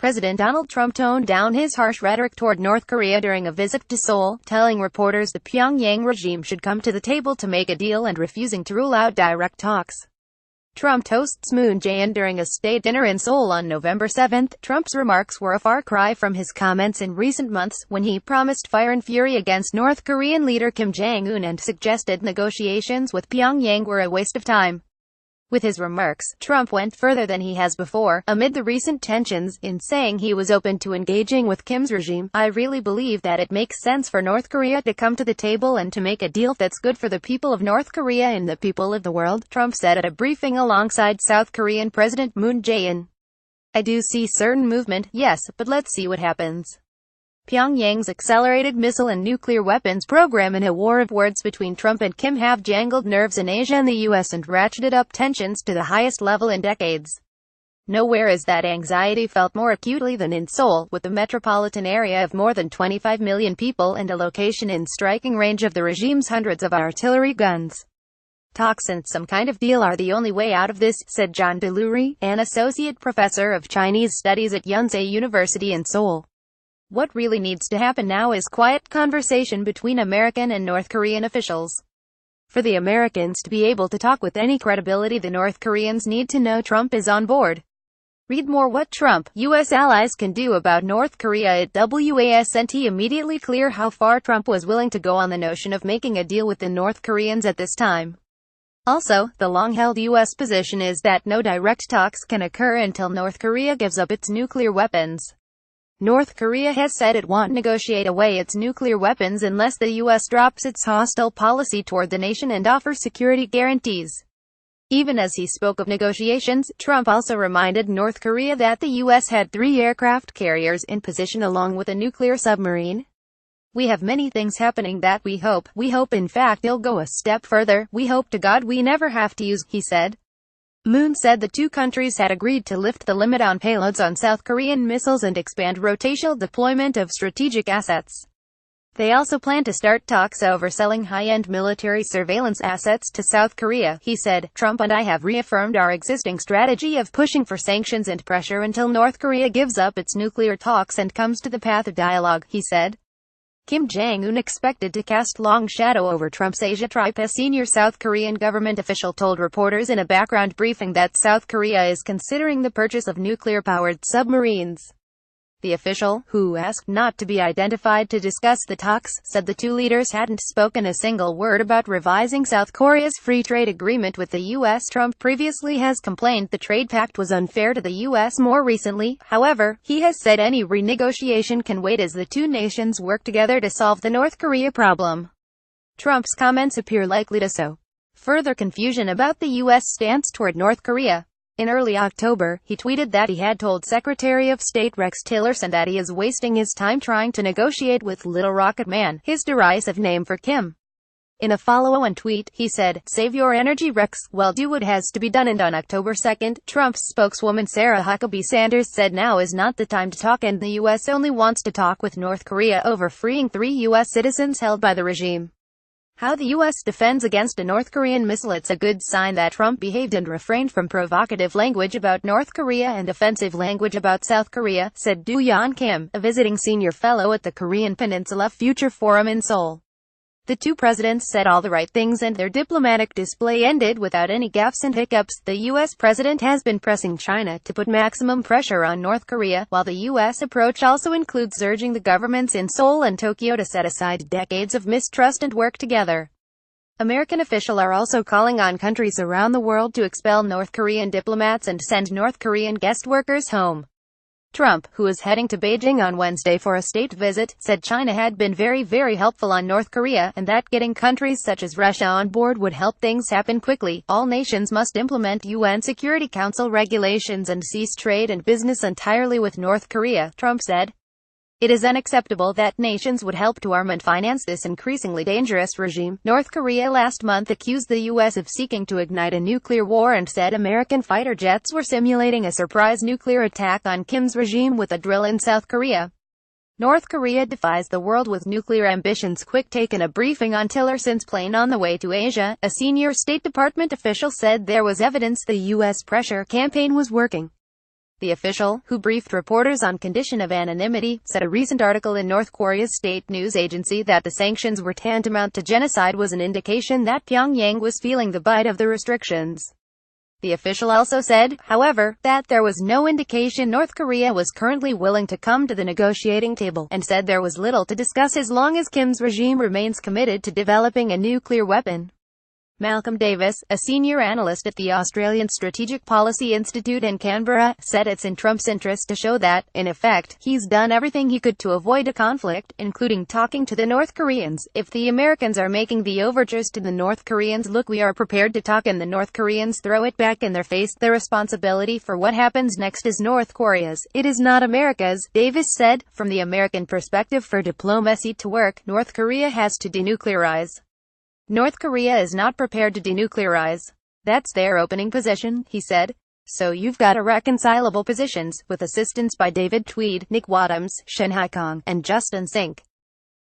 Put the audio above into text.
President Donald Trump toned down his harsh rhetoric toward North Korea during a visit to Seoul, telling reporters the Pyongyang regime should come to the table to make a deal and refusing to rule out direct talks. Trump toasts Moon Jae-in during a state dinner in Seoul on November 7. Trump's remarks were a far cry from his comments in recent months, when he promised fire and fury against North Korean leader Kim Jong-un and suggested negotiations with Pyongyang were a waste of time. With his remarks, Trump went further than he has before, amid the recent tensions, in saying he was open to engaging with Kim's regime. "I really believe that it makes sense for North Korea to come to the table and to make a deal that's good for the people of North Korea and the people of the world," Trump said at a briefing alongside South Korean President Moon Jae-in. "I do see certain movement, yes, but let's see what happens." Pyongyang's accelerated missile and nuclear weapons program and a war of words between Trump and Kim have jangled nerves in Asia and the US and ratcheted up tensions to the highest level in decades. Nowhere is that anxiety felt more acutely than in Seoul, with the metropolitan area of more than 25 million people and a location in striking range of the regime's hundreds of artillery guns. "Talks and some kind of deal are the only way out of this," said John Delury, an associate professor of Chinese studies at Yonsei University in Seoul. "What really needs to happen now is quiet conversation between American and North Korean officials. For the Americans to be able to talk with any credibility, the North Koreans need to know Trump is on board." Read more what Trump, U.S. allies can do about North Korea at wasn't immediately clear how far Trump was willing to go on the notion of making a deal with the North Koreans at this time. Also, the long-held U.S. position is that no direct talks can occur until North Korea gives up its nuclear weapons. North Korea has said it won't negotiate away its nuclear weapons unless the U.S. drops its hostile policy toward the nation and offers security guarantees. Even as he spoke of negotiations, Trump also reminded North Korea that the U.S. had 3 aircraft carriers in position along with a nuclear submarine. "We have many things happening that we hope in fact they'll go a step further. We hope to God we never have to use," he said. Moon said the two countries had agreed to lift the limit on payloads on South Korean missiles and expand rotational deployment of strategic assets. They also plan to start talks over selling high-end military surveillance assets to South Korea, he said. "Trump and I have reaffirmed our existing strategy of pushing for sanctions and pressure until North Korea gives up its nuclear talks and comes to the path of dialogue," he said. Kim Jong-un expected to cast long shadow over Trump's Asia trip. A senior South Korean government official told reporters in a background briefing that South Korea is considering the purchase of nuclear-powered submarines. The official, who asked not to be identified to discuss the talks, said the two leaders hadn't spoken a single word about revising South Korea's free trade agreement with the U.S. Trump previously has complained the trade pact was unfair to the U.S. More recently, however, he has said any renegotiation can wait as the two nations work together to solve the North Korea problem. Trump's comments appear likely to sow further confusion about the U.S. stance toward North Korea. In early October, he tweeted that he had told Secretary of State Rex Tillerson that he is wasting his time trying to negotiate with Little Rocket Man, his derisive name for Kim. In a follow-on tweet, he said, "Save your energy, Rex, well, do what has to be done." And on October 2, Trump's spokeswoman Sarah Huckabee Sanders said now is not the time to talk and the U.S. only wants to talk with North Korea over freeing 3 U.S. citizens held by the regime. How the U.S. defends against a North Korean missile. It's a good sign that Trump behaved and refrained from provocative language about North Korea and offensive language about South Korea, said Do-yeon Kim, a visiting senior fellow at the Korean Peninsula Future Forum in Seoul. The two presidents said all the right things and their diplomatic display ended without any gaffes and hiccups. The U.S. president has been pressing China to put maximum pressure on North Korea, while the U.S. approach also includes urging the governments in Seoul and Tokyo to set aside decades of mistrust and work together. American officials are also calling on countries around the world to expel North Korean diplomats and send North Korean guest workers home. Trump, who is heading to Beijing on Wednesday for a state visit, said China had been very helpful on North Korea, and that getting countries such as Russia on board would help things happen quickly. All nations must implement UN Security Council regulations and cease trade and business entirely with North Korea, Trump said. It is unacceptable that nations would help to arm and finance this increasingly dangerous regime. North Korea last month accused the U.S. of seeking to ignite a nuclear war and said American fighter jets were simulating a surprise nuclear attack on Kim's regime with a drill in South Korea. North Korea defies the world with nuclear ambitions. Quick take in a briefing on Tillerson's plane on the way to Asia, a senior State Department official said there was evidence the U.S. pressure campaign was working. The official, who briefed reporters on condition of anonymity, said a recent article in North Korea's state news agency that the sanctions were tantamount to genocide was an indication that Pyongyang was feeling the bite of the restrictions. The official also said, however, that there was no indication North Korea was currently willing to come to the negotiating table, and said there was little to discuss as long as Kim's regime remains committed to developing a nuclear weapon. Malcolm Davis, a senior analyst at the Australian Strategic Policy Institute in Canberra, said it's in Trump's interest to show that, in effect, he's done everything he could to avoid a conflict, including talking to the North Koreans. If the Americans are making the overtures to the North Koreans, look, we are prepared to talk, and the North Koreans throw it back in their face. The responsibility for what happens next is North Korea's. It is not America's, Davis said. From the American perspective, for diplomacy to work, North Korea has to denuclearize. North Korea is not prepared to denuclearize. That's their opening position, he said. So you've got irreconcilable positions, with assistance by David Tweed, Nick Wadhams, Shen Haikong, and Justin Sink.